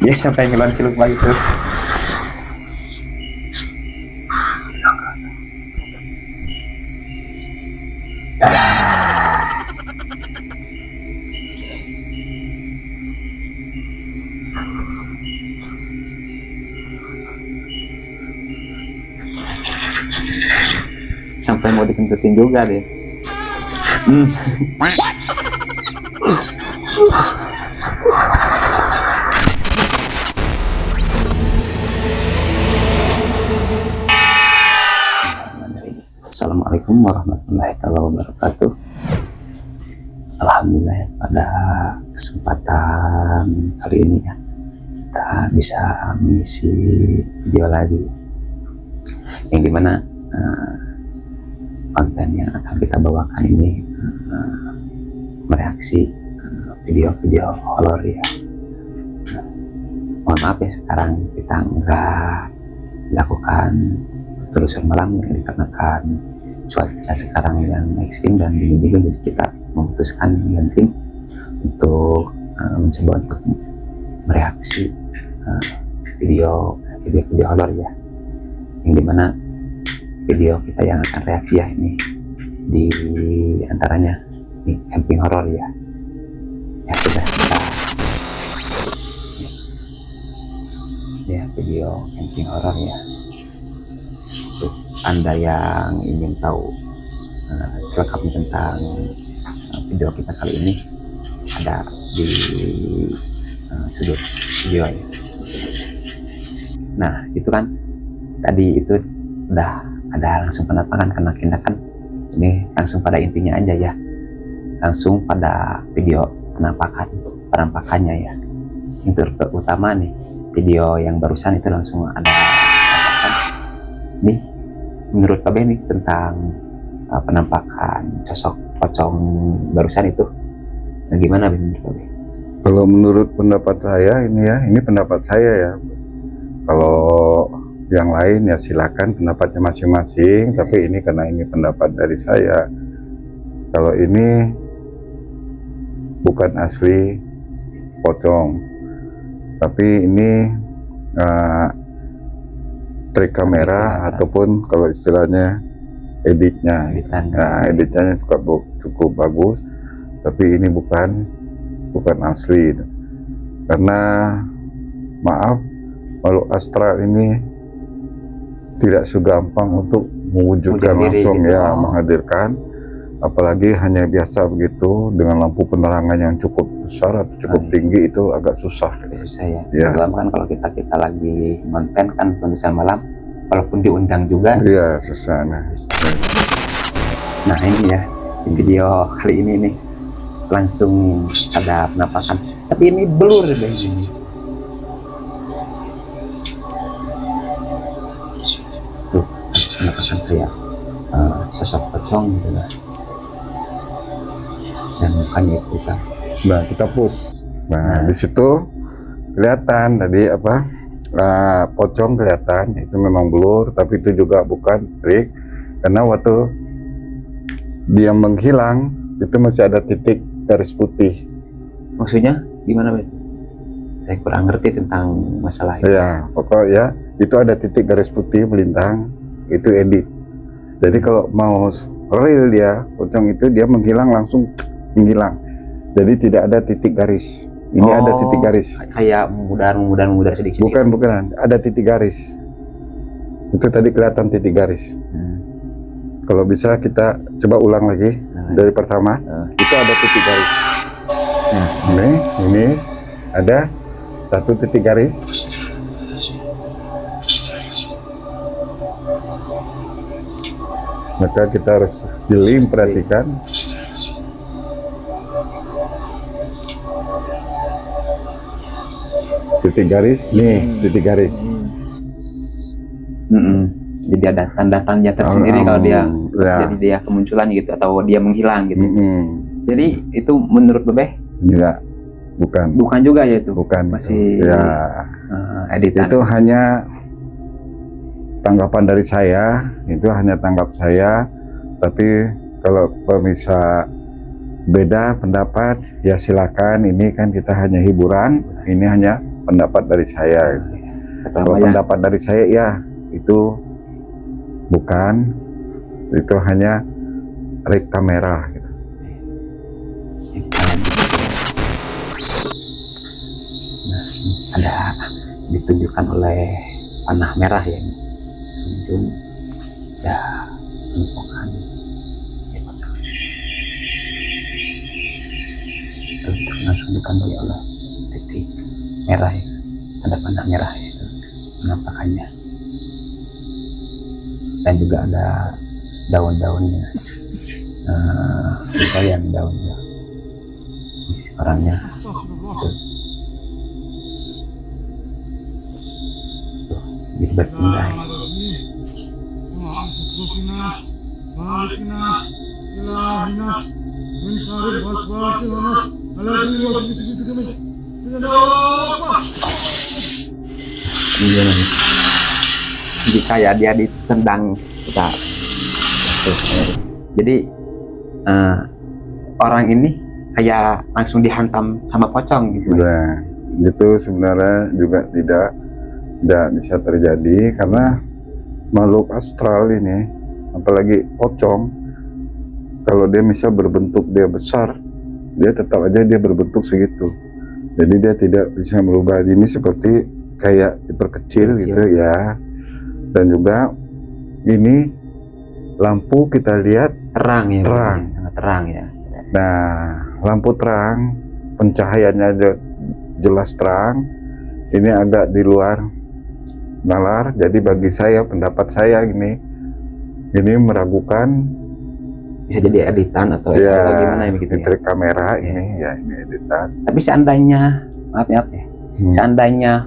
Dia sampai ngeluarin celup lagi tuh. Sampai mau dikentutin juga deh. Assalamualaikum warahmatullahi wabarakatuh. Alhamdulillah ya, pada kesempatan kali ini ya kita bisa mengisi video lagi yang dimana konten yang akan kita bawakan ini mereaksi video-video horor ya. Mohon maaf ya, sekarang kita nggak lakukan telusur malam yang dikarenakan cuaca sekarang yang ekstrim dan dingin juga, jadi kita memutuskan yang penting untuk mencoba untuk mereaksi video horor ya, yang dimana video kita yang akan reaksi ya ini di antaranya ini camping horor ya. Ya sudah, kita ya video camping horor ya. Untuk Anda yang ingin tahu selengkapnya tentang video kita kali ini, ada di sudut video ya. Nah itu kan tadi itu udah ada langsung penampakan, karena kita kan ini langsung pada intinya aja ya, langsung pada video penampakannya ya. Yang terutama nih video yang barusan itu langsung ada penampakan nih. Menurut Pak Benny tentang penampakan sosok pocong barusan itu, nah, gimana menurut Pak Benny? Kalau menurut pendapat saya ini pendapat saya ya. Kalau yang lain ya silakan pendapatnya masing-masing, tapi ini karena ini pendapat dari saya. Kalau ini bukan asli pocong, tapi ini trik kamera ataupun kalau istilahnya editnya. Nah, editnya cukup bagus, tapi ini bukan asli. Karena maaf, makhluk astral ini tidak segampang untuk mewujudkan langsung gitu, ya menghadirkan, apalagi hanya biasa begitu dengan lampu penerangan yang cukup besar atau cukup tinggi, itu agak susah. Susah ya. Dalam kan kalau kita lagi konten kan kondisi malam, walaupun diundang juga iya susah. Nah ini ya, di video kali ini nih langsung ada penampakan, tapi ini blur deh ini. Tuh penampakan kayak sosok pocong gitu lah, dan mukanya itu kan. Nah kita push. Nah di situ kelihatan tadi pocong kelihatan, itu memang blur, tapi itu juga bukan trik, karena waktu dia menghilang itu masih ada titik garis putih. Maksudnya gimana, Ben? Saya kurang ngerti tentang masalah itu. Ya pokoknya itu ada titik garis putih melintang, itu edit. Jadi kalau mau real dia pocong itu dia menghilang langsung menghilang, jadi tidak ada titik garis. Ini ada titik garis, kayak mudar sedikit. bukan ada titik garis. Itu tadi kelihatan titik garis. Kalau bisa kita coba ulang lagi dari pertama. Itu ada titik garis. Ini ada satu titik garis. Maka kita harus jeli perhatikan. Titik garis, nih titik garis. Jadi ada tanda-tanda tersendiri kalau dia jadi dia kemunculan gitu atau dia menghilang gitu. Jadi itu menurut Bebeh juga bukan juga ya itu. Bukan. Masih ya editan. Itu hanya tanggapan dari saya, itu hanya tanggap saya. Tapi kalau pemirsa beda pendapat ya silakan. Ini kan kita hanya hiburan, ini hanya pendapat dari saya. Kalau pendapat dari saya ya itu bukan, itu hanya red kamera gitu. Nah, ada ditunjukkan oleh panah merah ya, ujung ya tumpukan itu langsung ditandai oleh titik merah ya, ada panah merah ya, itu penampakannya, dan juga ada daun-daunnya, yang daunnya ini sekarangnya jadi berpindah. Jika ya dia ditendang kita, jadi orang ini kayak langsung dihantam sama pocong gitu. Nah, itu sebenarnya juga tidak bisa terjadi karena makhluk astral ini, apalagi pocong, kalau dia bisa berbentuk dia besar, dia tetap aja dia berbentuk segitu. Jadi dia tidak bisa merubah. Ini seperti kayak diperkecil gitu ya. Dan juga ini lampu kita lihat terang ya, terang, sangat terang ya. Nah, lampu terang, pencahayaannya jelas terang. Ini agak di luar nalar. Jadi bagi saya, pendapat saya ini meragukan. Bisa jadi editan atau gimana ya begitu ya? Kamera ini ya, ini editan. Tapi seandainya, maaf ya, seandainya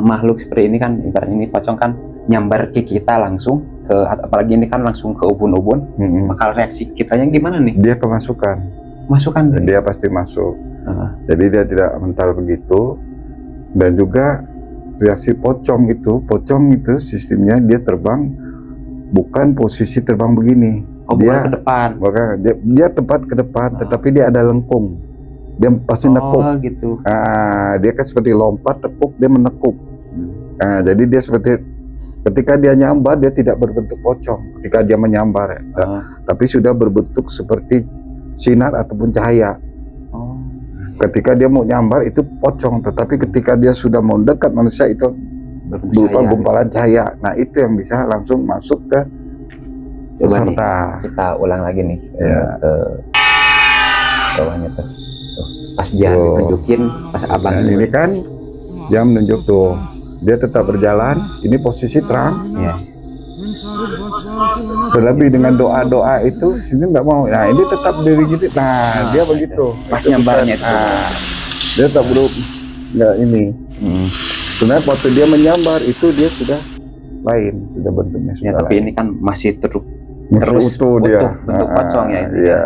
makhluk seperti ini kan, ibaratnya ini pocong kan nyambar ke kita langsung ke, apalagi ini kan langsung ke ubun-ubun, bakal reaksi kitanya gimana nih? Dia kemasukan. Dia pasti masuk. Jadi dia tidak mental begitu. Dan juga reaksi pocong itu sistemnya dia terbang bukan posisi terbang begini. Dia ke depan. Dia tepat ke depan, tetapi dia ada lengkung. Dia pasti nekuk. Gitu. Dia kan seperti lompat, tekuk, dia menekuk. Jadi dia seperti ketika dia nyambar, dia tidak berbentuk pocong. Ketika dia menyambar, tapi sudah berbentuk seperti sinar ataupun cahaya. Ketika dia mau nyambar itu pocong, tetapi ketika dia sudah mau dekat manusia itu berupa gumpalan cahaya. Nah, itu yang bisa langsung masuk ke peserta. Kita ulang lagi nih ke bawahnya tuh. Pas dia ditunjukin, pas abang ini kan dia menunjuk tuh, dia tetap berjalan. Ini posisi terang. Terlebih dengan doa-doa itu sini nggak mau. Nah, ini tetap diri gitu. Nah, dia begitu. Pas nyambarnya itu. Dia tetap nggak ini. Sebenarnya waktu dia menyambar itu dia sudah lain, sudah bentuknya sudah tapi lain. Ini kan masih terus utuh dia. Bentuk pocong ya ini. Iya.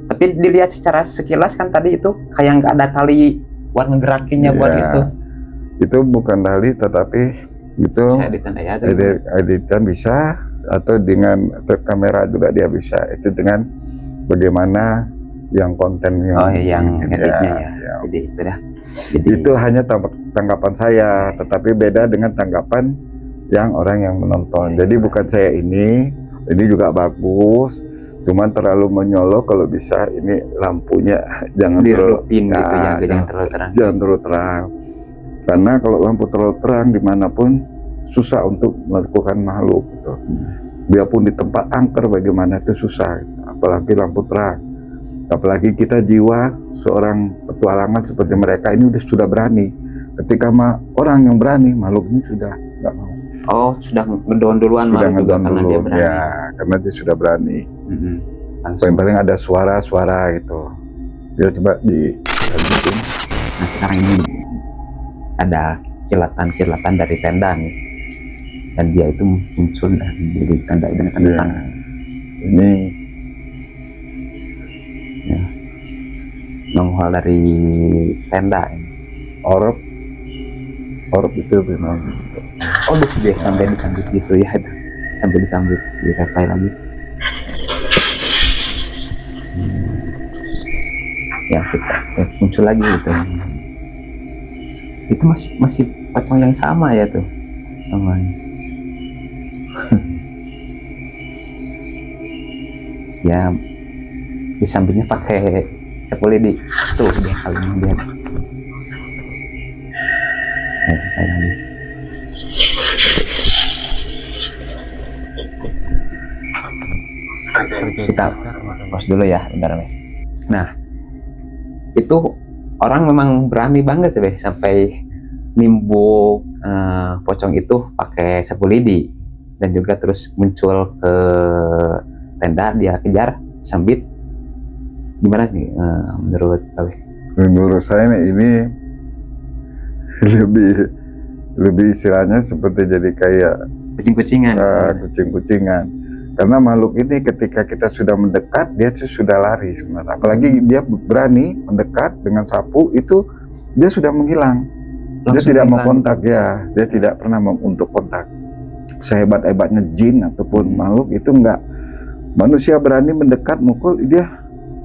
Tapi dilihat secara sekilas kan tadi itu kayak nggak ada tali buat ngegerakinnya buat itu. Itu bukan tali, tetapi itu editan bisa, atau dengan kamera juga dia bisa. Itu dengan bagaimana yang kontennya. Yang editnya ya. Jadi itu dah. Jadi itu hanya tanggapan saya, tetapi beda dengan tanggapan yang orang yang menonton. Jadi bukan saya ini juga bagus, cuman terlalu menyolok. Kalau bisa ini lampunya jangan dirupin gitu ya, jangan terlalu terang. Jangan terlalu terang. Karena kalau lampu terlalu terang dimanapun susah untuk melakukan makhluk gitu. Biarpun di tempat angker bagaimana itu susah, apalagi lampu terang. Apalagi kita jiwa seorang petualangan seperti mereka ini sudah berani. Ketika orang yang berani, makhluk ini sudah nggak mau. Sudah ngedon duluan, sudah juga karena dia berani. Ya, karena dia sudah berani. Paling-paling ada suara-suara gitu. Dia coba dilanjutin. Nah, sekarang ini ada kilatan-kilatan dari tenda nih. Dan dia itu muncul dari tenda ini kan. Ini nongol dari tenda ini. Orb itu memang. Dia sampai disambut gitu ya, sampai disambut direplay lagi. Ya kita muncul lagi gitu. Itu masih pocong yang sama ya tuh namanya. Ya di sampingnya pakai sapu lidi tuh dia kalau dia kayak ini. Kita pause dulu ya bentar nih. Nah itu orang memang berani banget ya sampai nimbuk pocong itu pakai sapu lidi, dan juga terus muncul ke tenda, dia kejar sambit. Gimana nih menurut Babe? Menurut saya nih, ini lebih istilahnya seperti jadi kayak Kucing-kucingan. kucing-kucingan. Karena makhluk ini ketika kita sudah mendekat, dia sudah lari sebenarnya. Apalagi dia berani mendekat dengan sapu, itu dia sudah menghilang. Dia tidak mau kontak ya, dia tidak pernah untuk kontak. Sehebat-hebatnya jin ataupun makhluk itu enggak. Manusia berani mendekat mukul, dia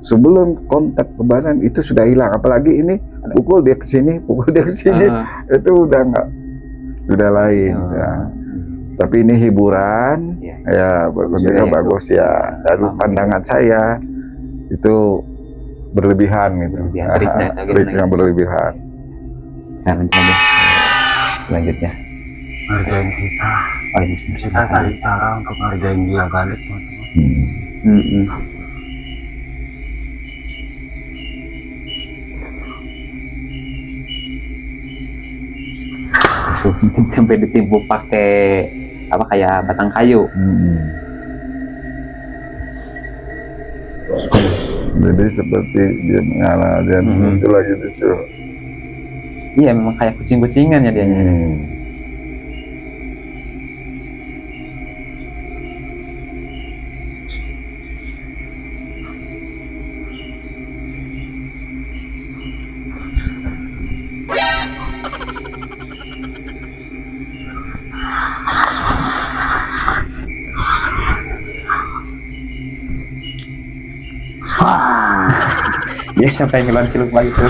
sebelum kontak ke badan itu sudah hilang. Apalagi ini pukul dia ke sini, itu udah enggak, sudah lain ya. Tapi ini hiburan ya, bentuknya bagus ya. Dari pandangan saya itu berlebihan gitu. Triknya berlebihan. Nah, lanjut selanjutnya. Hargain kita. Oh, ini Kita cari cara untuk hargain dia balik. Sampai ditimbuk pakai apa kayak batang kayu. Jadi seperti dia mengalah dan muncul lagi di situ. Iya, memang kayak kucing-kucingan ya dianya. Dia sampai ngeluarin ciluk balik tuh.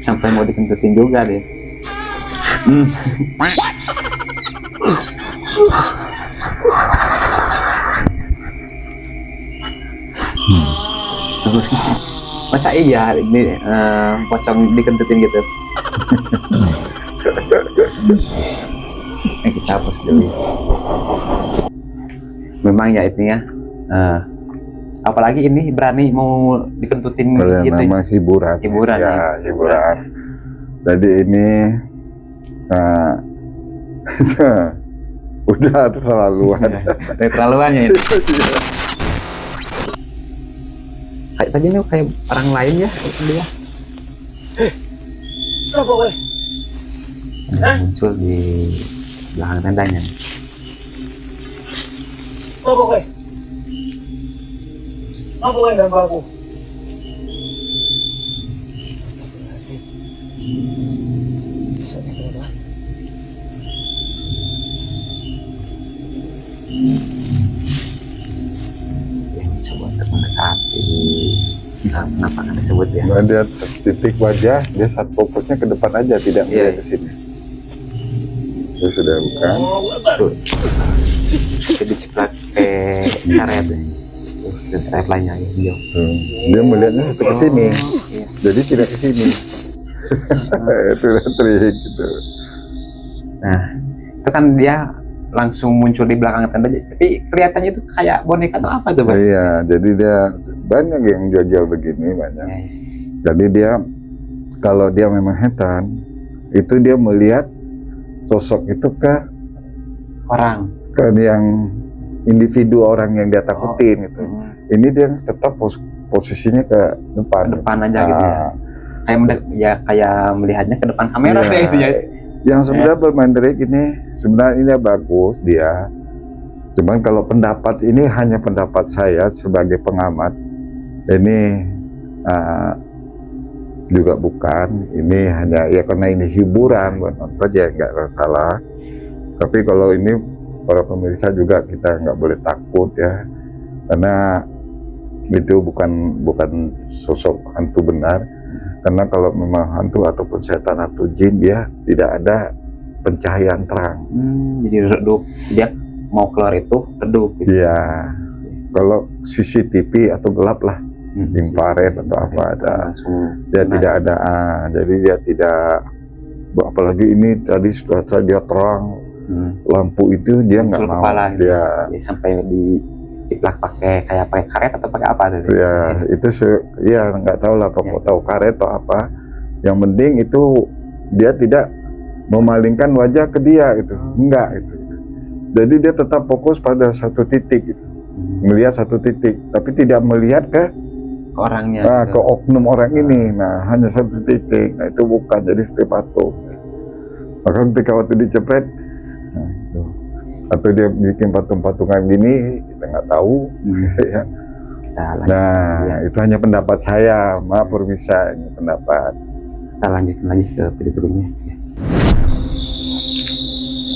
Sampai mau dikentutin juga deh. Masa iya ini pocong dikentutin gitu? Kita hapus dulu. Memang ya itu ya. Apalagi ini berani mau dikentutin gitu. Nama hiburan. Hiburan ya, hiburan. Jadi ini udah terlaluan. Terlaluannya ini. Kayak tadi nih kayak orang lain ya dia. Muncul di belakang tendanya. Apa yang ganggu aku? Coba untuk mendekati. Kenapa nggak disebut ya? Nah, dia titik wajah, dia saat fokusnya ke depan aja, tidak melihat ke sini. Dia sudah bukan. Tuh. Jadi cepat karet. Karet lainnya ya hijau. Dia melihatnya ke sini. Jadi tidak ke sini. Itu udah trik gitu. Nah, itu kan dia langsung muncul di belakang tenda, tapi kelihatannya itu kayak boneka atau apa tuh, Bang? Iya, jadi dia banyak yang jual begini banyak. Jadi dia kalau dia memang hetan, itu dia melihat sosok itu ke Orang. Ke yang individu orang yang dia takutin gitu. Ini dia tetap posisinya ke depan. Depan aja gitu ya. Kayak melihatnya ke depan kamera deh itu ya. Yang sebenarnya bermain trik ini sebenarnya ini bagus dia. Cuman kalau pendapat ini hanya pendapat saya sebagai pengamat. Ini juga bukan. Ini hanya ya karena ini hiburan buat nonton ya nggak masalah. Tapi kalau ini para pemirsa juga kita nggak boleh takut ya, karena itu bukan sosok hantu benar. Karena kalau memang hantu ataupun setan atau jin, dia tidak ada pencahayaan terang. Jadi redup, dia mau keluar itu redup gitu. Iya. Kalau CCTV atau gelap lah, infrared atau apa ada, dia tidak ada. Jadi dia tidak, apalagi ini tadi sudah dia terang, lampu itu dia nggak mau. Dia sampai diciplak pakai karet atau pakai apa tuh? Ya itu ya nggak tahu lah, tahu karet atau apa. Yang penting itu dia tidak memalingkan wajah ke dia gitu, enggak gitu. Jadi dia tetap fokus pada satu titik gitu. Melihat satu titik, tapi tidak melihat ke orangnya, ke oknum orang ini. Nah, hanya satu titik. Nah, itu bukan jadi seperti patung. Maka ketika waktu dicepret, nah, itu. Atau dia bikin patung-patungan gini, kita nggak tahu. Ya. Nah, itu hanya pendapat saya. Maaf pemirsa, ini pendapat. Kita lanjutkan lagi ke video berikutnya.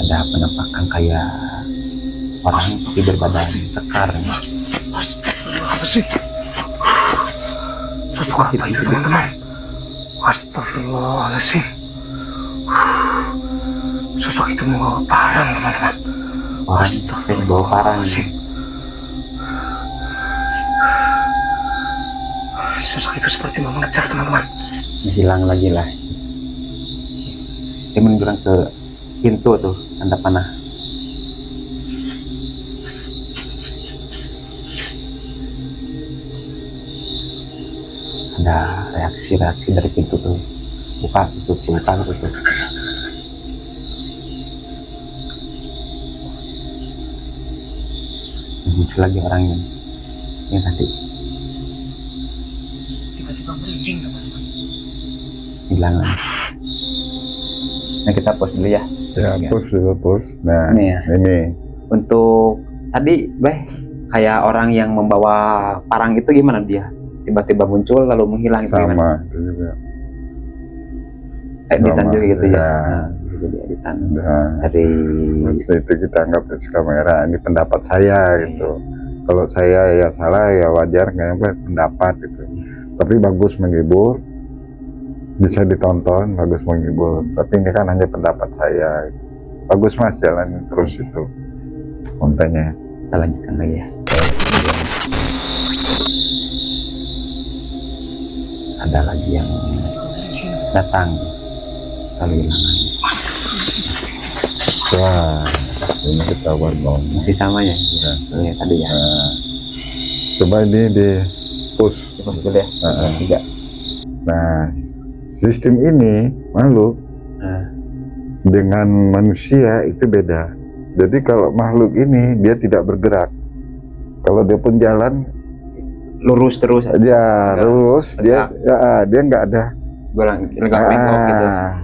Ada penampakan kayak orang tapi berbadan kekar. Astagfirullahaladzim. Sosok itu membawa parang, teman-teman. Orang bawa parang. Sosok itu seperti mau mengejar, teman-teman. Hilang lagi lah. Dia menunjukkan ke pintu tuh, tanda panah. Ada reaksi dari pintu tuh, buka tutup. Muncul lagi orangnya yang tadi. Tiba-tiba merinding, teman-teman. Hilang. Nah, kita pause dulu ya. Ya, pause. Nah, ini ya. Ini untuk tadi, kayak orang yang membawa parang itu gimana dia? Tiba-tiba muncul lalu menghilang. sama itu juga. Editan juga gitu ya. Ya. Jadi editan Nah, dari itu kita anggap dari kamera. Ini pendapat saya gitu. Kalau saya ya salah ya wajar, nggak pendapat gitu. Tapi bagus menghibur, bisa ditonton, bagus menghibur. Tapi ini kan hanya pendapat saya. Bagus Mas, jalanin terus itu kontennya. kita lanjutkan lagi ya. Ada lagi yang datang lalu hilang lagi. Wah, ini ketahuan dong. Masih sama ya? Ya tadi ya. Nah, coba ini di push. Pause dulu ya. Tiga. Nah, sistem ini makhluk dengan manusia itu beda. Jadi kalau makhluk ini dia tidak bergerak. Kalau dia pun jalan Lurus terus aja. dia lurus, dia nggak ada. Gitu.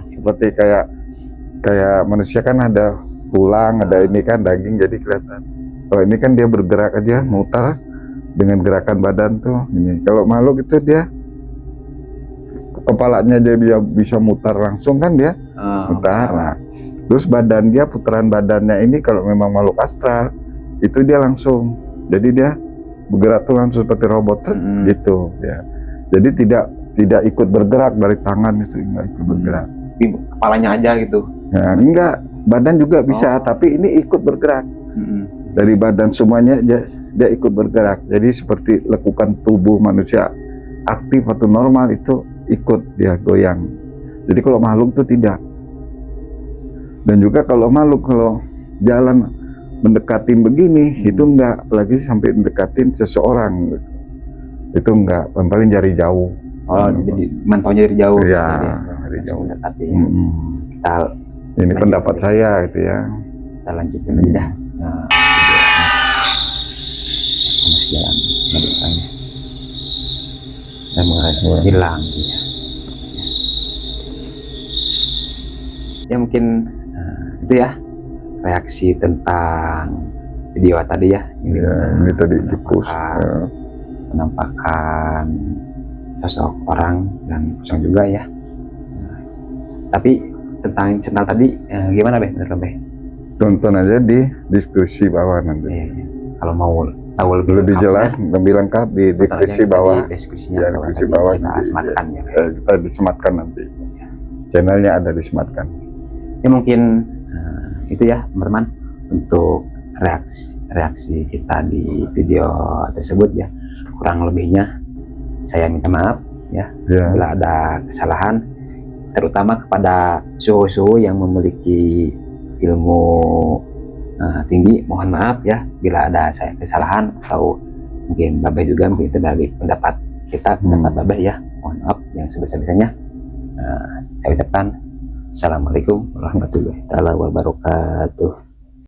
Seperti kayak manusia kan ada tulang, ada ini kan daging jadi kelihatan. Kalau ini kan dia bergerak aja, mutar dengan gerakan badan tuh. Ini kalau makhluk itu dia kepalanya dia bisa mutar langsung kan dia mutar. Nah, terus badan dia, putaran badannya ini kalau memang makhluk astral itu dia langsung. Jadi dia bergerak tuh langsung seperti robot gitu ya. Jadi tidak ikut bergerak dari tangan itu, enggak ikut bergerak. Di kepalanya aja gitu. Nah, enggak, badan juga bisa, tapi ini ikut bergerak. Dari badan semuanya dia ikut bergerak. Jadi seperti lekukan tubuh manusia aktif atau normal itu ikut dia goyang. Jadi kalau makhluk itu tidak. Dan juga kalau makhluk kalau jalan mendekatin begini itu enggak, apalagi sampai mendekatin seseorang gitu. Itu enggak, paling jari jauh. Jadi mantaunya dari jauh. Iya, dari jauh. Mendekati. Ini lanjut, pendapat saya gitu ya. Kita lanjutin aja dah. Masih jalan mendekannya. Dan hilang dia. Ya mungkin itu ya reaksi tentang video tadi ya. Ini tadi di push. Penampakan sosok orang dan kosong juga ya. Nah, tapi tentang channel tadi gimana Beh menurut Beh? Tonton aja di diskusi bawah nanti. Iya, iya. Kalau mau tahu lebih Lebih lengkapnya, jelas, lebih lengkap di tonton aja diskusi kita bawah. di deskripsinya Ya, kalau diskusi tadi bawah kita nanti. sematkan ya. Kita disematkan nanti. Channelnya ada disematkan. Ya mungkin itu ya teman-teman untuk reaksi kita di video tersebut ya. Kurang lebihnya saya minta maaf ya Ya. bila ada kesalahan, terutama kepada suhu-suhu yang memiliki ilmu tinggi. Mohon maaf ya bila ada saya kesalahan, atau mungkin Babeh juga mungkin itu dari pendapat kita, pendapat Babeh ya. Mohon maaf yang sebesar-besarnya. Saya ucapkan Assalamualaikum warahmatullahi wabarakatuh.